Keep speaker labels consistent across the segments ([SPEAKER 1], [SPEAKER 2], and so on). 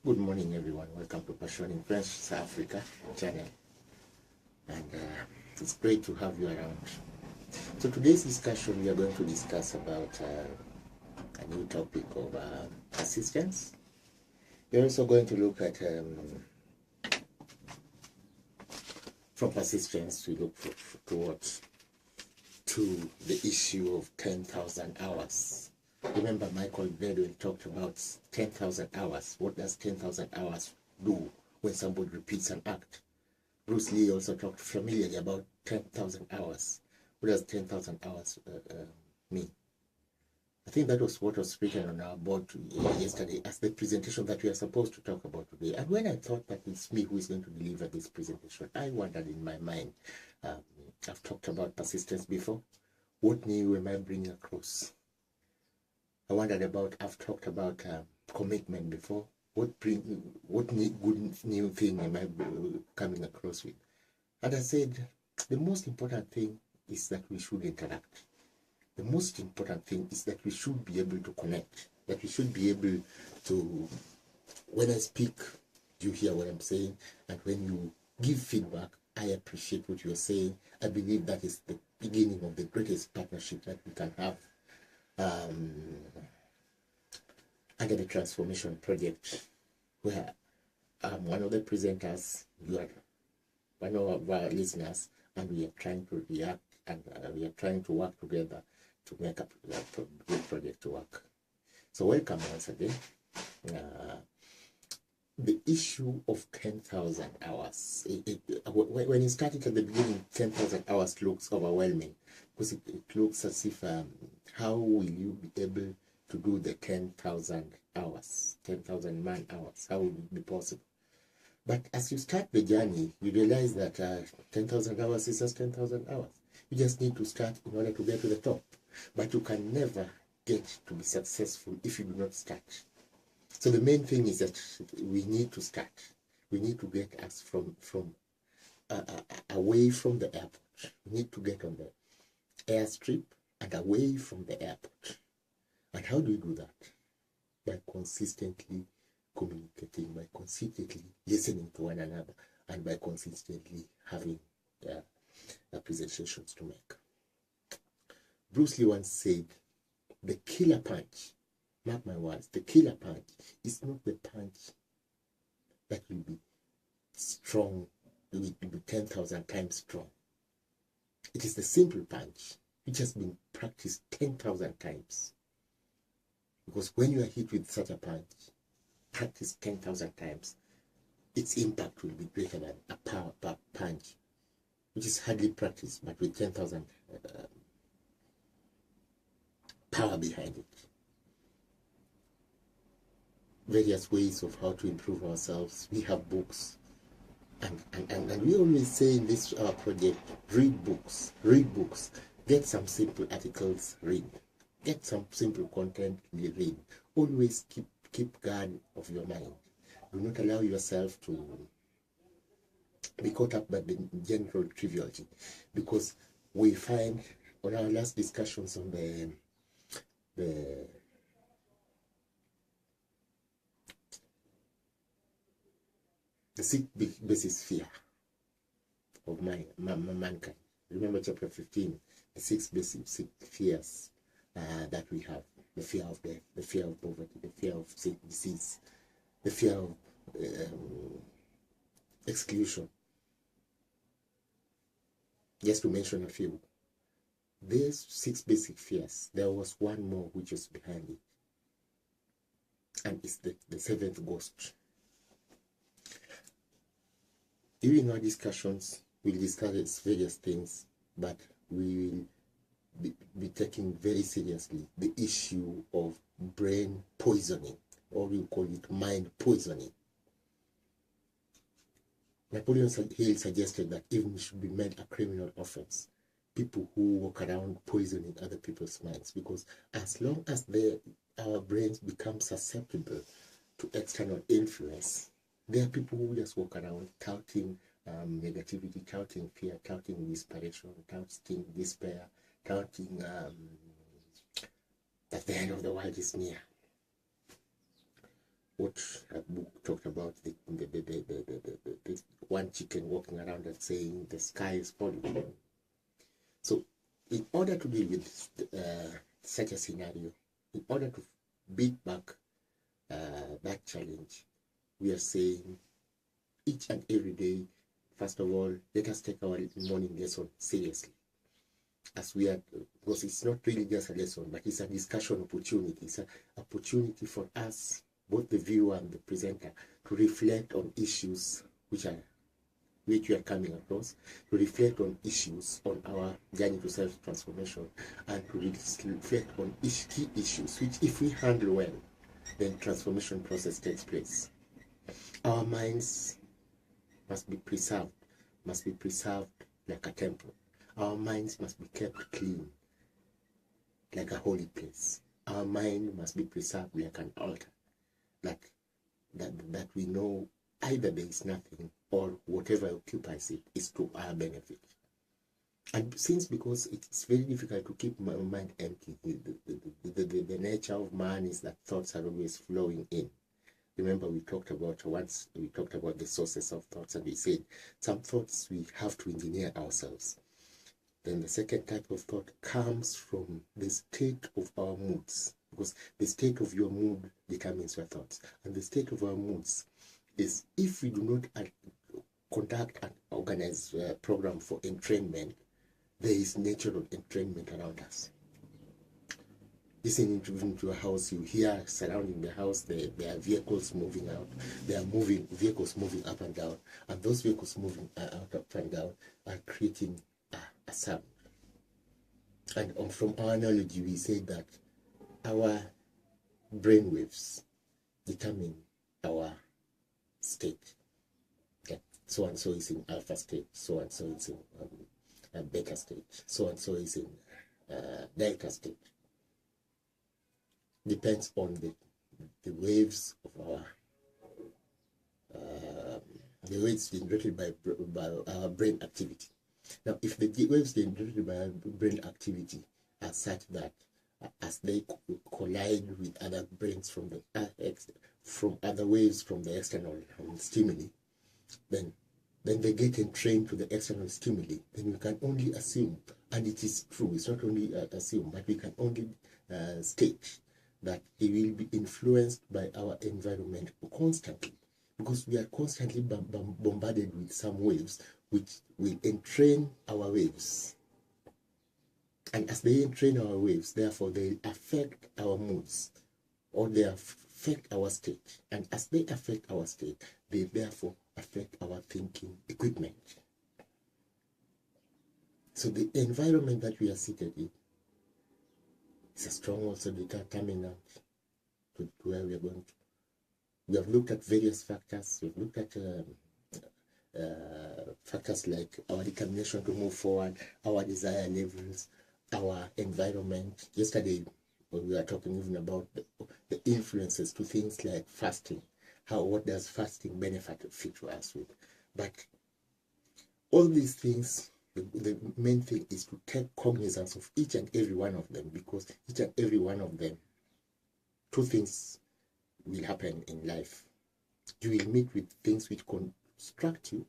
[SPEAKER 1] Good morning, everyone. Welcome to Passion in French South Africa channel, and it's great to have you around. So today's discussion, we are going to discuss about a new topic of persistence. We're also going to look at from persistence we look towards to the issue of 10,000 hours. Remember, Michael Bedouin talked about 10,000 hours. What does 10,000 hours do when somebody repeats an act? Bruce Lee also talked familiarly about 10,000 hours. What does 10,000 hours mean? I think that was what was written on our board yesterday as the presentation that we are supposed to talk about today. And when I thought that it's me who is going to deliver this presentation, I wondered in my mind, I've talked about persistence before. What new am I bringing across? I wondered about, I've talked about commitment before. What good new thing am I coming across with? And I said, the most important thing is that we should interact. The most important thing is that we should be able to connect, that we should be able to, when I speak, you hear what I'm saying, and when you give feedback, I appreciate what you're saying. I believe that is the beginning of the greatest partnership that we can have under the Transformation Project, where I'm one of the presenters, you are one of our listeners, and we are trying to react, and we are trying to work together to make a good project to work. So welcome once again. The issue of 10,000 hours, when you started at the beginning, 10,000 hours looks overwhelming, because it looks as if, how will you be able to do the 10,000 hours, 10,000 man hours? How will it be possible? But as you start the journey, you realize that 10,000 hours is just 10,000 hours. You just need to start in order to get to the top. But you can never get to be successful if you do not start. So the main thing is that we need to start. We need to get us from away from the airport. We need to get on the airstrip and away from the airport. And how do we do that? By consistently communicating, by consistently listening to one another, and by consistently having presentations to make. Bruce Lee once said, the killer punch, mark my words, the killer punch is not the punch that will be strong, will be 10,000 times strong. It is the simple punch which has been practiced 10,000 times. Because when you are hit with such a punch, practiced 10,000 times, its impact will be greater than a power punch, which is hardly practiced, but with 10,000 power behind it. Various ways of how to improve ourselves. We have books, and we always say in this project, read books, get some simple articles, read. Get some simple content, read. Always keep guard of your mind. Do not allow yourself to be caught up by the general triviality, because we find on our last discussions on the 6 basic fear of mankind. Remember chapter 15, the 6 basic fears that we have: the fear of death, the fear of poverty, the fear of disease, the fear of exclusion. Just to mention a few. There's 6 basic fears. There was one more which was behind it, and it's the 7th ghost. During our discussions, we'll discuss various things, but we will be taking very seriously the issue of brain poisoning, or we call it mind poisoning. Napoleon Hill suggested that even it should be made a criminal offense, people who walk around poisoning other people's minds, because as long as our brains become susceptible to external influence, there are people who just walk around touting negativity, touting fear, touting desperation, touting despair, touting that the end of the world is near. What a book talked about the one chicken walking around and saying the sky is falling. So in order to deal with such a scenario, in order to beat back that challenge, we are saying each and every day, first of all, let us take our morning lesson seriously. As we are, because it's not really just a lesson, but it's a discussion opportunity. It's an opportunity for us, both the viewer and the presenter, to reflect on issues which we are coming across, to reflect on issues on our journey to self-transformation, and to reflect on key issues which, if we handle well, then transformation process takes place. Our minds must be preserved like a temple. Our minds must be kept clean, like a holy place. Our mind must be preserved like an altar, that we know either there is nothing or whatever occupies it is to our benefit. And because it's very difficult to keep my mind empty, the nature of man is that thoughts are always flowing in. Remember, we talked about the sources of thoughts, and we said some thoughts we have to engineer ourselves. Then the second type of thought comes from the state of our moods, because the state of your mood determines your thoughts. And the state of our moods is, if we do not conduct and organize a program for entrainment, there is natural entrainment around us. Listening to a house, you hear surrounding the house, there are vehicles moving out, there are vehicles moving up and down, and those vehicles moving up and down are creating a sound. And from our analogy, we say that our brain waves determine our state. Okay. So and so is in alpha state, so and so is in beta state, so and so is in delta state. Depends on the waves of our the waves generated by our brain activity. Now, if the waves generated by our brain activity are such that as they collide with other brains from other waves from the external stimuli, then they get entrained to the external stimuli, then we can only assume, and it is true, it's not only assume, but we can only state that it will be influenced by our environment constantly, because we are constantly bombarded with some waves which will entrain our waves. And as they entrain our waves, therefore they affect our moods, or they affect our state. And as they affect our state, they therefore affect our thinking equipment. So the environment that we are seated in is a strong also determinant to where we are going to. We have looked at various factors. We've looked at factors like our determination to move forward, our desire levels, our environment. Yesterday, we were talking even about the influences to things like fasting. What does fasting benefit to us with? But all these things, the main thing is to take cognizance of each and every one of them, because each and every one of them, two things will happen in life. You will meet with things which construct you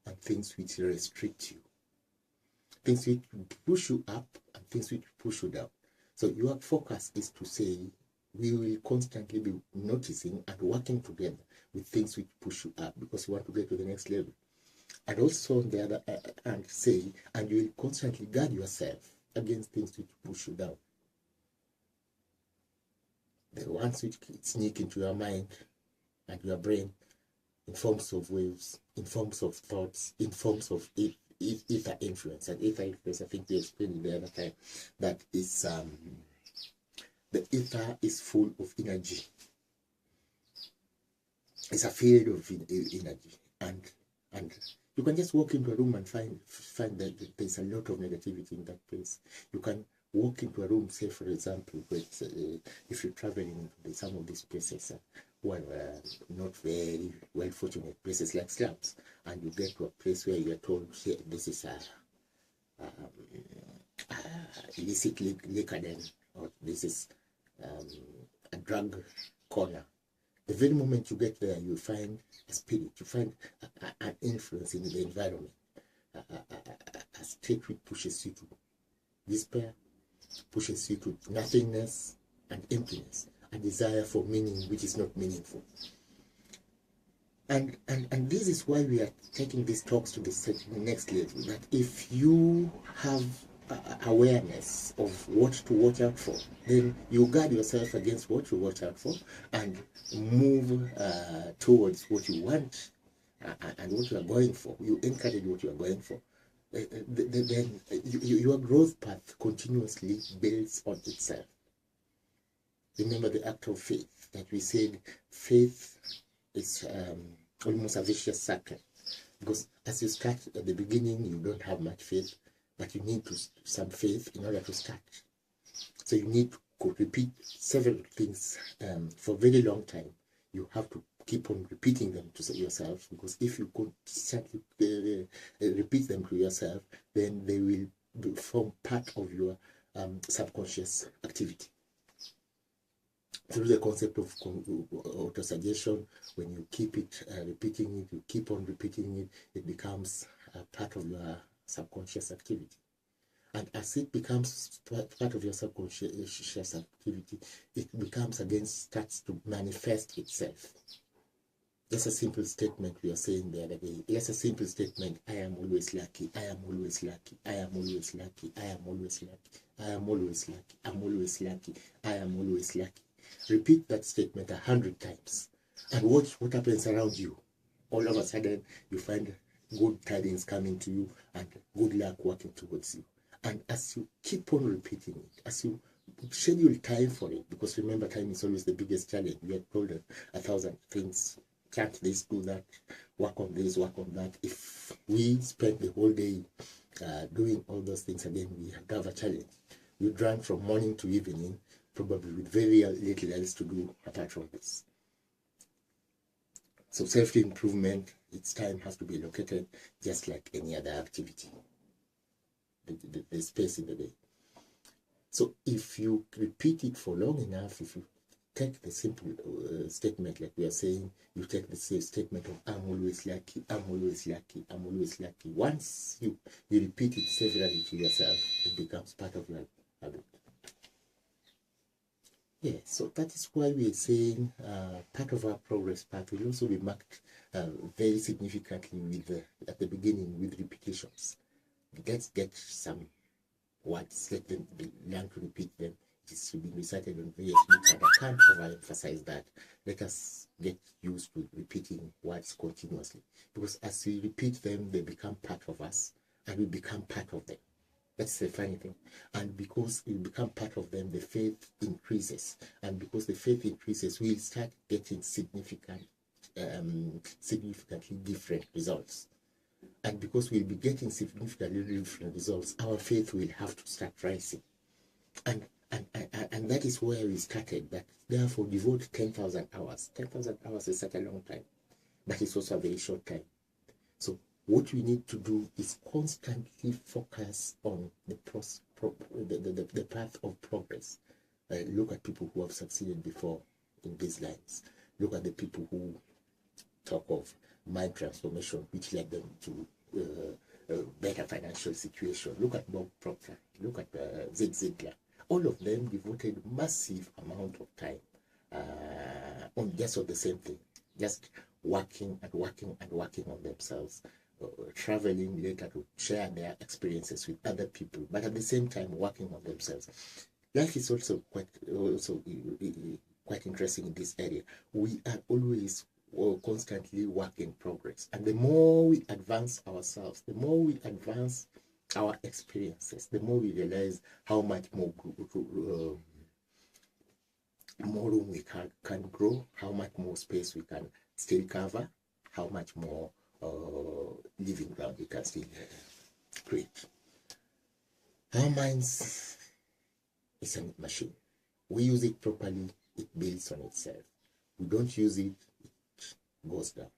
[SPEAKER 1] and things which restrict you. Things which push you up and things which push you down. So your focus is to say, we will constantly be noticing and working together with things which push you up, because you want to get to the next level. And also on the other hand, say, and you will constantly guard yourself against things which push you down. The ones which sneak into your mind and your brain in forms of waves, in forms of thoughts, in forms of ether influence. And ether influence, I think we explained the other time, that is the ether is full of energy. It's a field of energy, and you can just walk into a room and find that there's a lot of negativity in that place. You can walk into a room, say for example, if you're traveling to some of these places, not very well fortunate places like slums, and you get to a place where you're told, hey, this is a illicit liquor den, or this is a drug corner, The very moment you get there, you find a spirit, you find an influence in the environment, a state which pushes you to despair, pushes you to nothingness and emptiness, a desire for meaning which is not meaningful. And this is why we are taking these talks to the next level, that if you have awareness of what to watch out for, then you guard yourself against what you watch out for and move towards what you want and what you are going for. You encourage what you are going for. Then your growth path continuously builds on itself. Remember the act of faith that we said, faith is almost a vicious circle, because as you start at the beginning, you don't have much faith, but you need some faith in order to start. So you need to repeat several things for a very long time. You have to keep on repeating them to yourself, because if you constantly repeat them to yourself, then they will form part of your subconscious activity. Through the concept of autosuggestion, when you keep it repeating it, you keep on repeating it, it becomes a part of your subconscious activity. And as it becomes part of your subconscious activity, it starts to manifest itself. Just a simple statement we are saying the other day. Just a simple statement, I am always lucky, I am always lucky, I am always lucky, I am always lucky, I am always lucky, I'm always lucky, I am always lucky. Repeat that statement 100 times and watch what happens around you. All of a sudden, you find good tidings coming to you and good luck working towards you. And as you keep on repeating it, as you schedule time for it, because remember, time is always the biggest challenge. We are told 1,000 things. Can't this, do that, work on this, work on that. If we spend the whole day doing all those things, again, we have a challenge. You run from morning to evening, probably with very little else to do apart from this. So self-improvement, its time has to be allocated just like any other activity. The space in the day. So if you repeat it for long enough, if you take the simple statement like we are saying, you take the same statement of I'm always lucky, I'm always lucky, I'm always lucky. Once you repeat it severally to yourself, it becomes part of your habit. Yeah, so that is why we are saying part of our progress path will also be marked very significantly with at the beginning with repetitions. Let's get some words, let them learn to repeat them. It is to be recited on various books, and I can't overemphasize that. Let us get used to repeating words continuously, because as we repeat them, they become part of us, and we become part of them. That's the funny thing. And because we become part of them, the faith increases. And because the faith increases, we'll start getting significantly different results. And because we'll be getting significantly different results, our faith will have to start rising. And that is where we started, that therefore devote 10,000 hours. 10,000 hours is such a long time. That is also a very short time. So what we need to do is constantly focus on the path of progress. Look at people who have succeeded before in these lines. Look at the people who talk of mind transformation, which led them to a better financial situation. Look at Bob Proctor. Look at Zig Ziglar. All of them devoted massive amount of time on just on the same thing, just working and working and working on themselves. Traveling later to share their experiences with other people, but at the same time working on themselves. Life is also quite interesting in this area. We are always constantly work in progress, and the more we advance ourselves, the more we advance our experiences, the more we realize how much more room we can grow, how much more space we can still cover, how much more living ground we can still create. Our minds is a machine. We use it properly, it builds on itself. We don't use it, it goes down.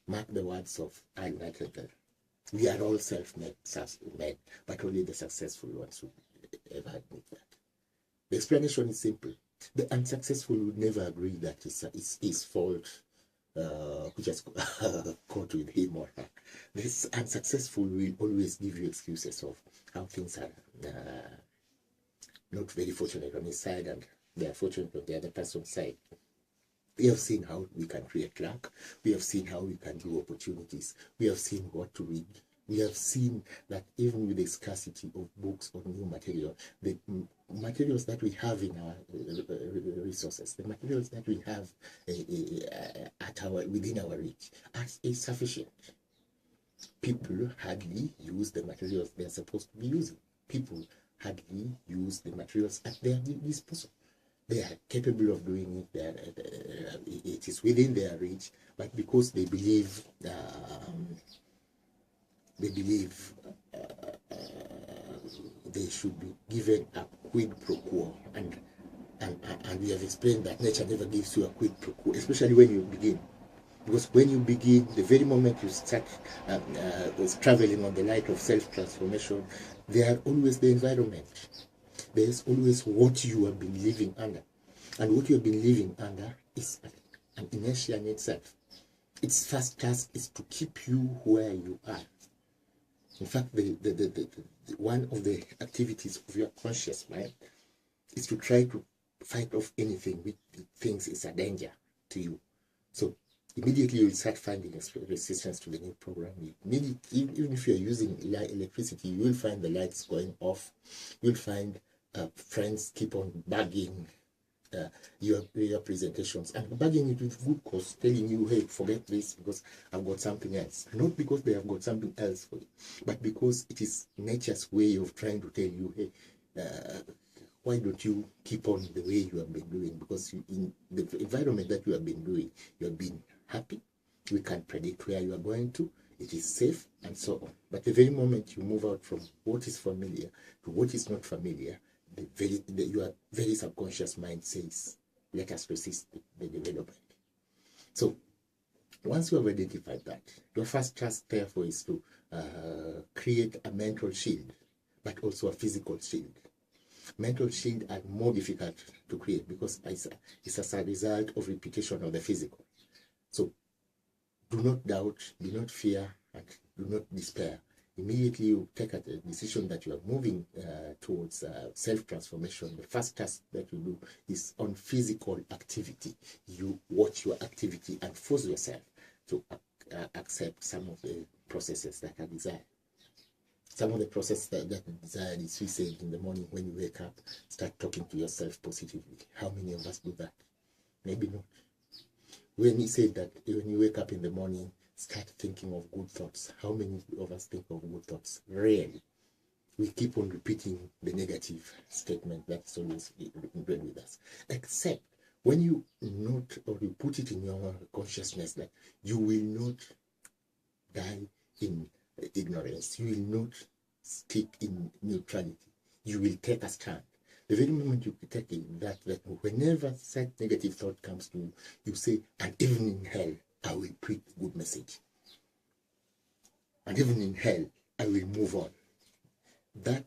[SPEAKER 1] Mark the words of Al Nightingale. We are all self-made, but only the successful ones will ever admit that. The explanation is simple. The unsuccessful would never agree that it's his fault, who just caught with him or her. This unsuccessful will always give you excuses of how things are not very fortunate on his side and they are fortunate on the other person's side. We have seen how we can create luck. We have seen how we can do opportunities. We have seen what to read. We have seen that even with the scarcity of books or new material, the materials that we have in our resources, the materials that we have within our reach are sufficient. People hardly use the materials they are supposed to be using. People hardly use the materials at their disposal. They are capable of doing it. It is within their reach, but because they believe they should be given a quid pro quo, and we have explained that nature never gives you a quid pro quo, especially when you begin. Because when you begin, the very moment you start traveling on the light of self-transformation, there are always the environment. There's always what you have been living under. And what you have been living under is an inertia in itself. Its first task is to keep you where you are. In fact, one of the activities of your conscious mind is to try to fight off anything which thinks is a danger to you. So immediately you will start finding resistance to the new program. Even if you are using electricity, you will find the lights going off. You'll find friends keep on bugging your presentations and bugging it with good cause, telling you, hey, forget this because I've got something else. Not because they have got something else for you, but because it is nature's way of trying to tell you, hey, why don't you keep on the way you have been doing? Because in the environment that you have been doing, you have been happy. We can predict where you are going to. It is safe and so on. But the very moment you move out from what is familiar to what is not familiar, your very subconscious mind says, let us resist the development. So once you have identified that, your first task therefore is to create a mental shield, but also a physical shield. Mental shield are more difficult to create because it's as a result of repetition of the physical. So do not doubt, do not fear, and do not despair. Immediately you take a decision that you are moving towards self-transformation. The first task that you do is on physical activity. You watch your activity and force yourself to accept some of the processes that are desired. Some of the processes that are desired is, we said, in the morning when you wake up, start talking to yourself positively. How many of us do that? Maybe not. When he said that when you wake up in the morning, start thinking of good thoughts. How many of us think of good thoughts? Rarely. We keep on repeating the negative statement that's always inbred with us. Except when you note or you put it in your consciousness that you will not die in ignorance. You will not stick in neutrality. You will take a stand. The very moment you take it, that whenever such negative thought comes to you, you say, and even in hell, I will preach good message. And even in hell, I will move on. That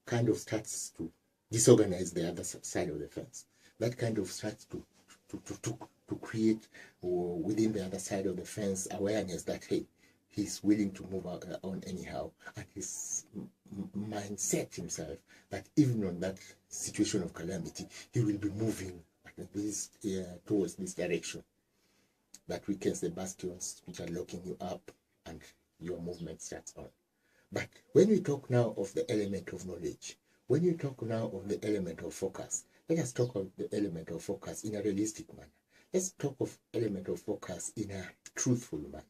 [SPEAKER 1] kind of starts to disorganize the other side of the fence. That kind of starts to create within the other side of the fence awareness that, hey, he's willing to move on anyhow. And his mindset himself that even on that situation of calamity, he will be moving towards this direction. That weakens the bastions which are locking you up and your movement starts on. But when we talk now of the element of knowledge, when you talk now of the element of focus, let us talk of the element of focus in a realistic manner. Let's talk of element of focus in a truthful manner.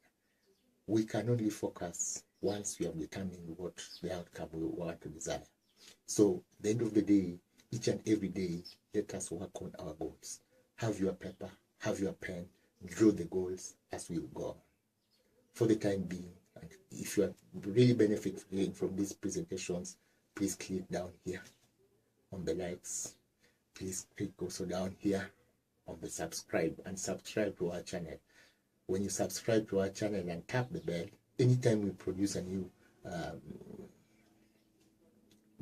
[SPEAKER 1] We can only focus once we have determined what the outcome we want to desire. So at the end of the day, each and every day, let us work on our goals. Have your paper, have your pen, draw the goals as we go. For the time being, and if you are really benefiting from these presentations, please click down here on the likes. Please click also down here on the subscribe and subscribe to our channel. When you subscribe to our channel and tap the bell, anytime we produce a new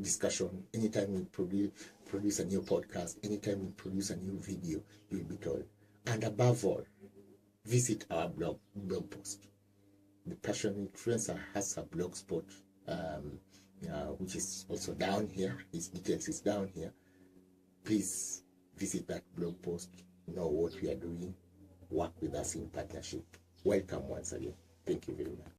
[SPEAKER 1] discussion. Anytime we produce a new podcast, anytime we produce a new video, you'll be told. And above all, visit our blog post. The Passion Influencer has a blog spot, which is also down here. Its details is down here. Please visit that blog post, know what we are doing, work with us in partnership. Welcome once again. Thank you very much.